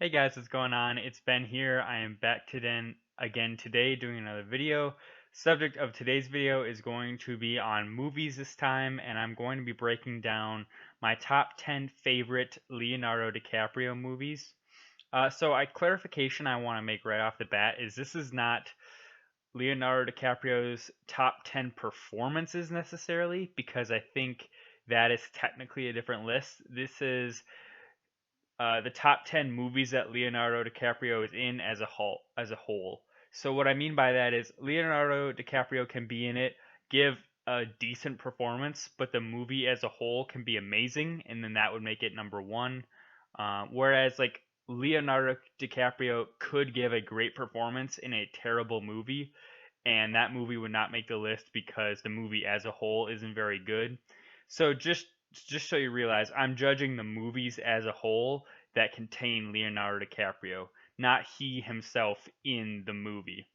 Hey guys, what's going on? It's Ben here. I am back again today doing another video. Subject of today's video is going to be on movies this time, and I'm going to be breaking down my top 10 favorite Leonardo DiCaprio movies. Clarification I want to make right off the bat is this is not Leonardo DiCaprio's top 10 performances necessarily, because I think that is technically a different list. This is the top 10 movies that Leonardo DiCaprio is in as a whole. So what I mean by that is Leonardo DiCaprio can be in it, give a decent performance, but the movie as a whole can be amazing, and then that would make it number one. Whereas like Leonardo DiCaprio could give a great performance in a terrible movie, and that movie would not make the list because the movie as a whole isn't very good. So just so you realize, I'm judging the movies as a whole that contain Leonardo DiCaprio, not he himself in the movie.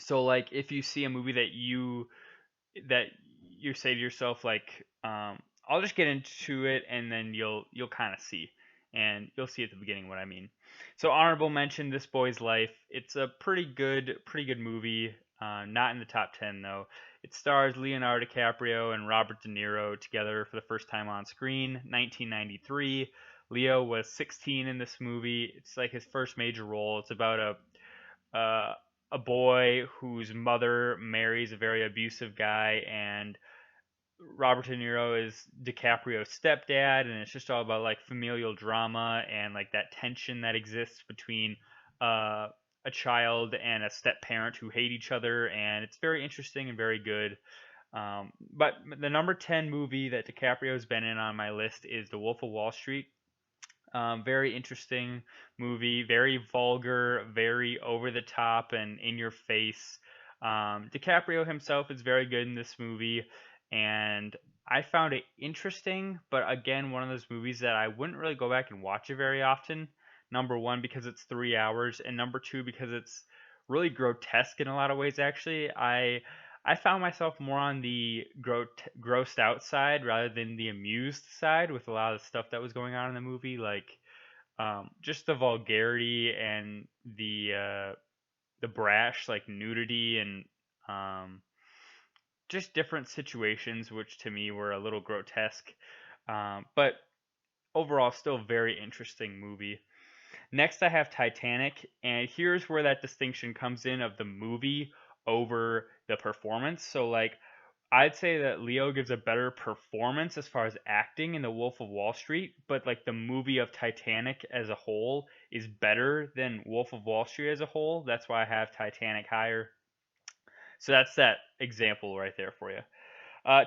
So like if you see a movie that you say to yourself like I'll just get into it and then you'll kind of see and you'll see at the beginning what I mean. So honorable mention, This Boy's Life. It's a pretty good movie. Not in the top 10 though. It stars Leonardo DiCaprio and Robert De Niro together for the first time on screen, 1993. Leo was 16 in this movie. It's like his first major role. It's about a boy whose mother marries a very abusive guy, and Robert De Niro is DiCaprio's stepdad, and it's just all about like familial drama and like that tension that exists between uh, a child and a step parent who hate each other, and it's very interesting and very good. But the number 10 movie that DiCaprio's been in on my list is The Wolf of Wall Street. Very interesting movie, very vulgar, very over the top and in your face. DiCaprio himself is very good in this movie, and I found it interesting, but again, one of those movies that I wouldn't really go back and watch it very often. Number one, because it's 3 hours, and number two, because it's really grotesque in a lot of ways, actually. I found myself more on the grossed out side rather than the amused side with a lot of the stuff that was going on in the movie, like just the vulgarity and the brash like nudity and um, just different situations, which to me were a little grotesque, but overall still very interesting movie. Next, I have Titanic, and here's where that distinction comes in of the movie over the performance. So, like, I'd say that Leo gives a better performance as far as acting in The Wolf of Wall Street, but like the movie of Titanic as a whole is better than Wolf of Wall Street as a whole. That's why I have Titanic higher. So that's that example right there for you.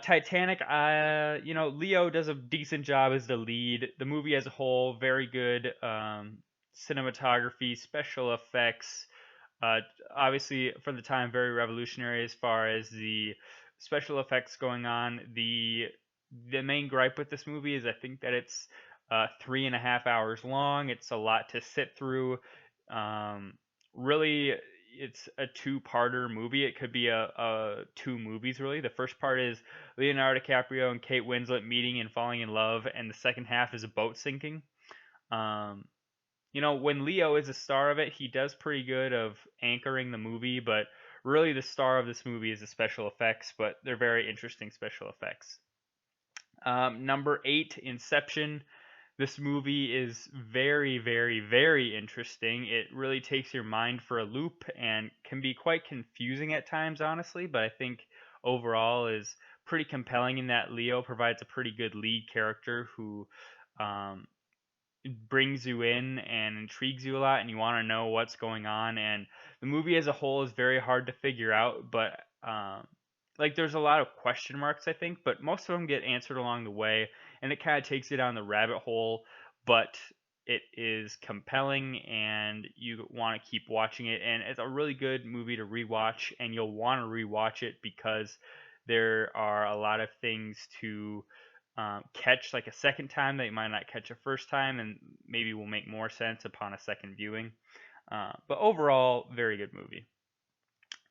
Titanic, Leo does a decent job as the lead. The movie as a whole, very good. Cinematography, special effects, uh, obviously for the time very revolutionary as far as the special effects going on. The main gripe with this movie is I think that it's 3.5 hours long. It's a lot to sit through. Um, Really, it's a two-parter movie. It could be a two movies really. The first part is Leonardo DiCaprio and Kate Winslet meeting and falling in love, and the second half is a boat sinking. Um, when Leo is a star of it, he does pretty good of anchoring the movie, but really the star of this movie is the special effects, but they're very interesting special effects. Number 8, Inception. This movie is very, very, very interesting. It really takes your mind for a loop and can be quite confusing at times, honestly, but I think overall is pretty compelling in that Leo provides a pretty good lead character who um, brings you in and intrigues you a lot and you want to know what's going on, and the movie as a whole is very hard to figure out, but like there's a lot of question marks I think, but most of them get answered along the way, and it kind of takes you down the rabbit hole, but it is compelling and you want to keep watching it, and it's a really good movie to rewatch, and you'll want to rewatch it because there are a lot of things to catch like a second time that you might not catch a first time, and maybe will make more sense upon a second viewing. But overall, very good movie.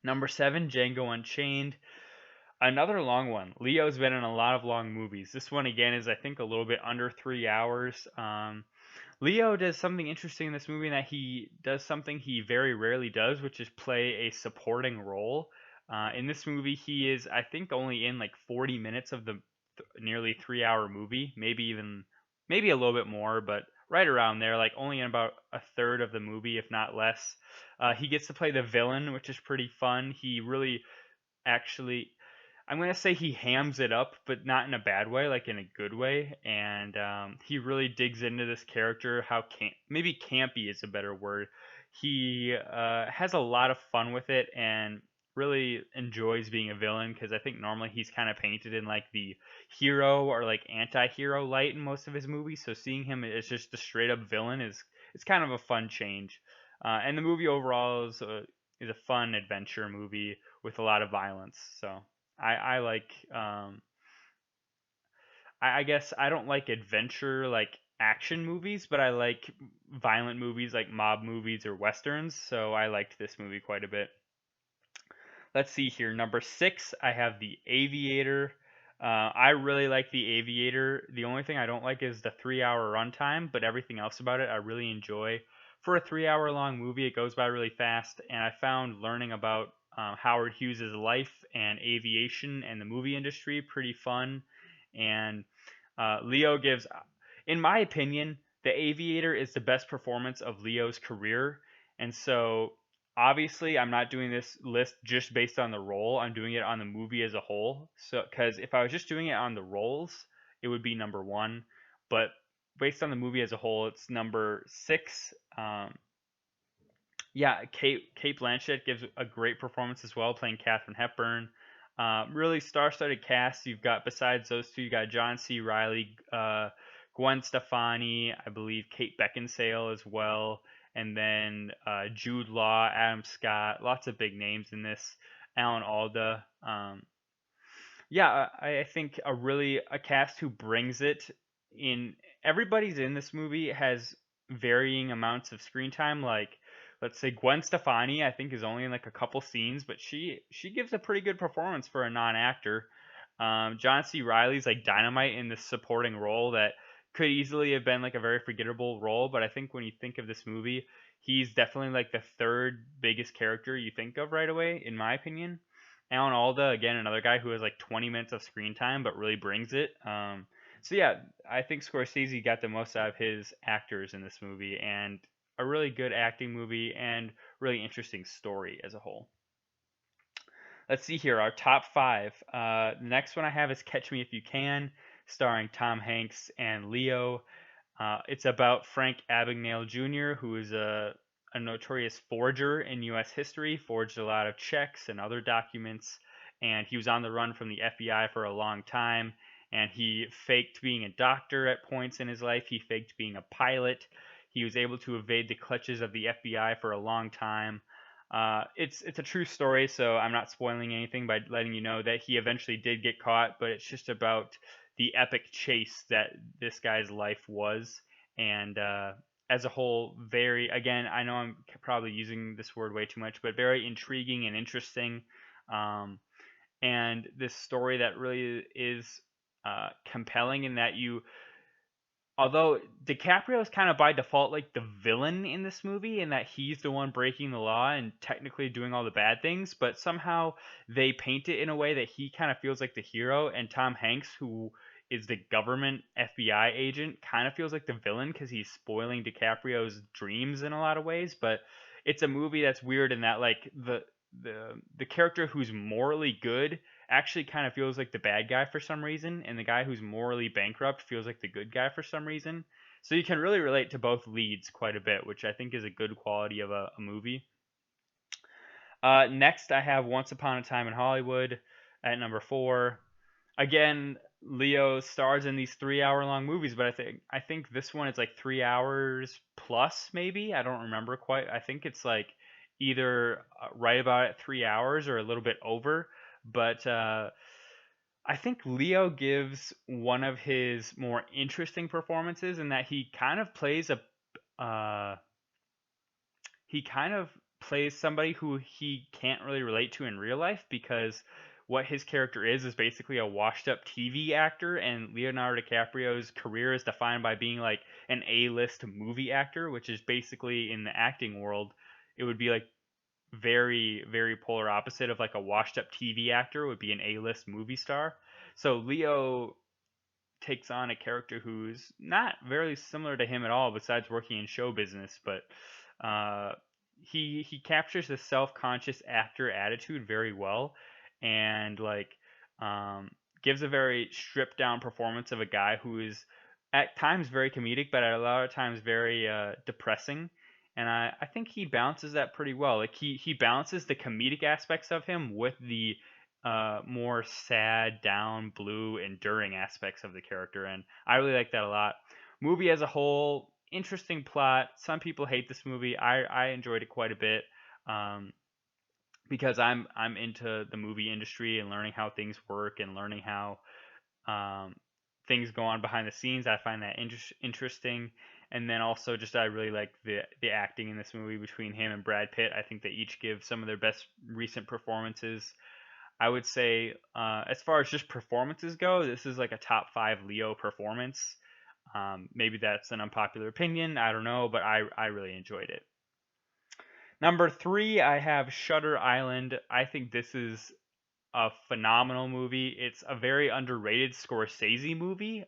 Number 7, Django Unchained. Another long one. Leo's been in a lot of long movies. This one again is I think a little bit under 3 hours. Leo does something interesting in this movie in that he does something he very rarely does, which is play a supporting role. In this movie, he is, I think, only in like 40 minutes of the nearly 3 hour movie, maybe a little bit more, but right around there, like only in about a third of the movie, if not less. He gets to play the villain, which is pretty fun. He really actually, I'm gonna say he hams it up, but not in a bad way, like in a good way. And he really digs into this character. Maybe campy is a better word. He has a lot of fun with it and really enjoys being a villain because I think normally he's kind of painted in like the hero or like anti-hero light in most of his movies. So seeing him as just a straight up villain is it's kind of a fun change. And the movie overall is a fun adventure movie with a lot of violence. So I like I guess I don't like adventure like action movies, but I like violent movies like mob movies or westerns. So I liked this movie quite a bit. Let's see here. Number six, I have The Aviator. I really like The Aviator. The only thing I don't like is the 3 hour runtime, but everything else about it I really enjoy. For a 3 hour long movie, it goes by really fast, and I found learning about Howard Hughes' life and aviation and the movie industry pretty fun. And Leo gives, in my opinion, The Aviator is the best performance of Leo's career. And so obviously I'm not doing this list just based on the role. I'm doing it on the movie as a whole. So because if I was just doing it on the roles, it would be number one. But based on the movie as a whole, it's number six. Yeah, Kate Blanchett gives a great performance as well, playing Katharine Hepburn. Really star-studded cast. You've got besides those two, you got John C. Riley, Gwen Stefani, I believe Kate Beckinsale as well, and then Jude Law, Adam Scott, lots of big names in this. Alan Alda. Yeah, I think a cast who brings it in. Everybody's in this movie has varying amounts of screen time. Like, let's say Gwen Stefani, I think is only in like a couple scenes, but she gives a pretty good performance for a non-actor. John C. Riley's like dynamite in this supporting role that could easily have been like a very forgettable role, but I think when you think of this movie, he's definitely like the third biggest character you think of right away, in my opinion. Alan Alda, again, another guy who has like 20 minutes of screen time but really brings it. So yeah, I think Scorsese got the most out of his actors in this movie, and a really good acting movie and really interesting story as a whole. Let's see here, our top five. The next one I have is Catch Me If You Can, starring Tom Hanks and Leo. It's about Frank Abagnale Jr., who is a notorious forger in U.S. history, forged a lot of checks and other documents, and he was on the run from the FBI for a long time. And he faked being a doctor at points in his life. He faked being a pilot. He was able to evade the clutches of the FBI for a long time. It's a true story, so I'm not spoiling anything by letting you know that he eventually did get caught, but it's just about the epic chase that this guy's life was. And as a whole, very, again, I know I'm probably using this word way too much, but very intriguing and interesting. Um, and this story that really is compelling in that although DiCaprio is kind of by default like the villain in this movie, in that he's the one breaking the law and technically doing all the bad things, but somehow they paint it in a way that he kind of feels like the hero, and Tom Hanks, who is the government FBI agent, kind of feels like the villain because he's spoiling DiCaprio's dreams in a lot of ways. But it's a movie that's weird in that like the character who's morally good actually kind of feels like the bad guy for some reason, and the guy who's morally bankrupt feels like the good guy for some reason. So you can really relate to both leads quite a bit, which I think is a good quality of a movie. Next, I have Once Upon a Time in Hollywood at number four. Again, Leo stars in these 3 hour long movies, but I think this one is like 3 hours plus, maybe. I don't remember quite. I think it's like either right about at 3 hours or a little bit over. But I think Leo gives one of his more interesting performances in that uh, he kind of plays somebody who he can't really relate to in real life, because what his character is basically a washed up TV actor, and Leonardo DiCaprio's career is defined by being like an A-list movie actor, which is basically in the acting world, it would be like very, very polar opposite of like a washed up TV actor would be an A-list movie star. So Leo takes on a character who's not very similar to him at all, besides working in show business. But uh, he captures the self-conscious actor attitude very well, and like um, gives a very stripped down performance of a guy who is at times very comedic, but at a lot of times very depressing. And I think he balances that pretty well. Like he balances the comedic aspects of him with the more sad, down, blue, enduring aspects of the character, and I really like that a lot. Movie as a whole, interesting plot. Some people hate this movie. I enjoyed it quite a bit, um, because I'm into the movie industry and learning how things work and learning how um, things go on behind the scenes. I find that interesting. And then also just I really like the acting in this movie between him and Brad Pitt. I think they each give some of their best recent performances. I would say, as far as just performances go, this is like a top five Leo performance. Maybe that's an unpopular opinion. I don't know, but I really enjoyed it. Number three, I have Shutter Island. I think this is a phenomenal movie. It's a very underrated Scorsese movie.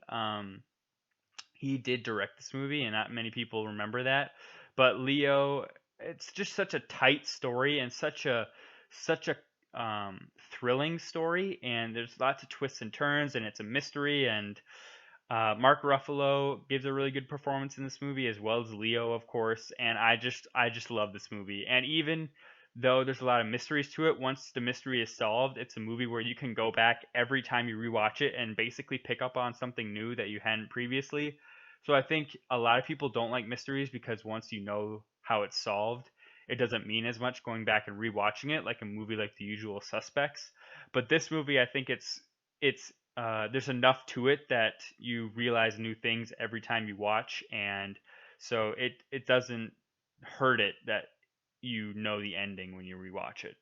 He did direct this movie, and not many people remember that. But Leo, it's just such a tight story and such a thrilling story, and there's lots of twists and turns, and it's a mystery. And Mark Ruffalo gives a really good performance in this movie, as well as Leo, of course. And I just love this movie. And even though there's a lot of mysteries to it, once the mystery is solved, it's a movie where you can go back every time you rewatch it and basically pick up on something new that you hadn't previously. So I think a lot of people don't like mysteries because once you know how it's solved, it doesn't mean as much going back and rewatching it like a movie like The Usual Suspects. But this movie, I think it's there's enough to it that you realize new things every time you watch, and so it doesn't hurt it that you know the ending when you rewatch it.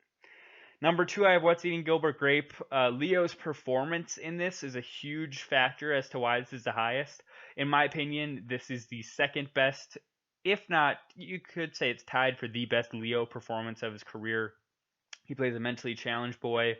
Number two, I have What's Eating Gilbert Grape. Leo's performance in this is a huge factor as to why this is the highest. In my opinion, this is the second best, if not, you could say it's tied for the best Leo performance of his career. He plays a mentally challenged boy.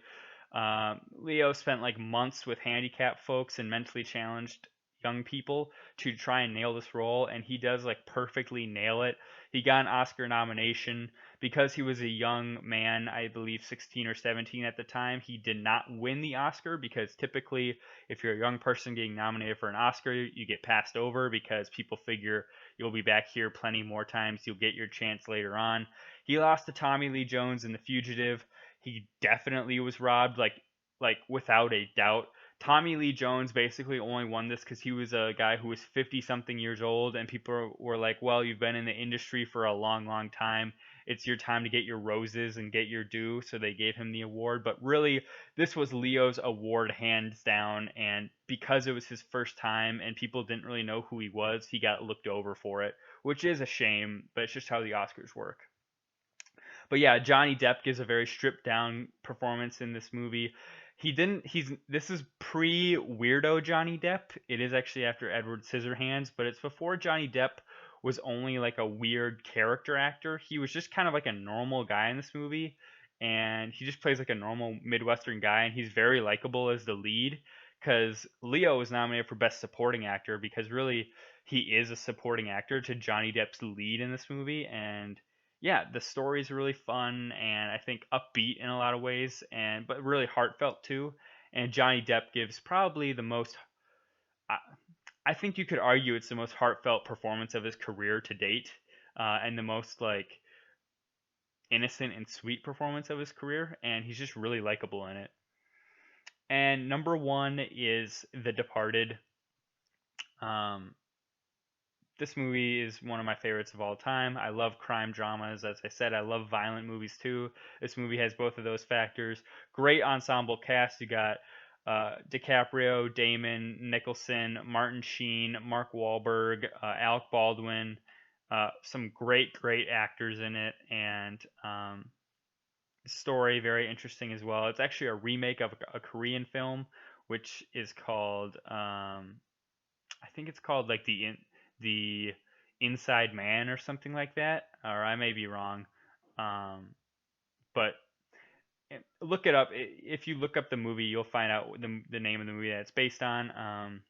Leo spent like months with handicapped folks and mentally challenged young people to try and nail this role, and he does like perfectly nail it. He got an Oscar nomination because he was a young man, I believe 16 or 17 at the time. He did not win the Oscar because typically, if you're a young person getting nominated for an Oscar, you get passed over because people figure you'll be back here plenty more times. You'll get your chance later on. He lost to Tommy Lee Jones in The Fugitive. He definitely was robbed, like without a doubt. Tommy Lee Jones basically only won this because he was a guy who was 50 something years old, and people were like, well, you've been in the industry for a long, long time. It's your time to get your roses and get your due. So they gave him the award. But really, this was Leo's award hands down. And because it was his first time and people didn't really know who he was, he got looked over for it, which is a shame, but it's just how the Oscars work. But yeah, Johnny Depp gives a very stripped down performance in this movie. He didn't. He's This is pre weirdo Johnny Depp. It is actually after Edward Scissorhands, but it's before Johnny Depp was only like a weird character actor. He was just kind of like a normal guy in this movie, and he just plays like a normal Midwestern guy, and he's very likable as the lead. Because Leo was nominated for Best Supporting Actor because really he is a supporting actor to Johnny Depp's lead in this movie, and yeah, the story is really fun and I think upbeat in a lot of ways, and but really heartfelt too. And Johnny Depp gives probably the most. I, I think you could argue it's the most heartfelt performance of his career to date, and the most like innocent and sweet performance of his career. And he's just really likable in it. And number one is The Departed. Um, this movie is one of my favorites of all time. I love crime dramas. As I said, I love violent movies too. This movie has both of those factors. Great ensemble cast. You got DiCaprio, Damon, Nicholson, Martin Sheen, Mark Wahlberg, Alec Baldwin. Some great, great actors in it. And story, very interesting as well. It's actually a remake of a Korean film, which is called I think it's called like the Inside Man or something like that, or I may be wrong. Um, but look it up. If you look up the movie, you'll find out the name of the movie that it's based on.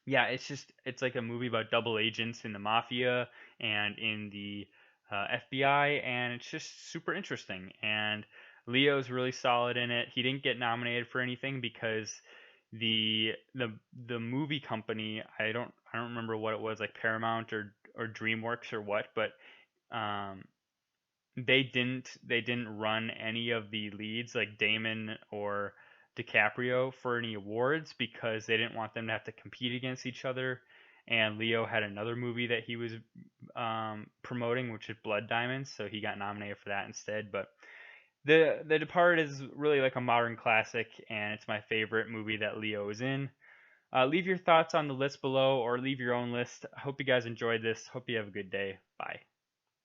Yeah, it's like a movie about double agents in the mafia and in the FBI, and it's just super interesting. And Leo's really solid in it. He didn't get nominated for anything because the the the movie company, I don't remember what it was, like Paramount or DreamWorks or what, but um, they didn't run any of the leads like Damon or DiCaprio for any awards because they didn't want them to have to compete against each other. And Leo had another movie that he was promoting, which is Blood Diamonds, so he got nominated for that instead. But the Departed is really like a modern classic, and it's my favorite movie that Leo is in. Leave your thoughts on the list below, or leave your own list. I hope you guys enjoyed this. Hope you have a good day. Bye.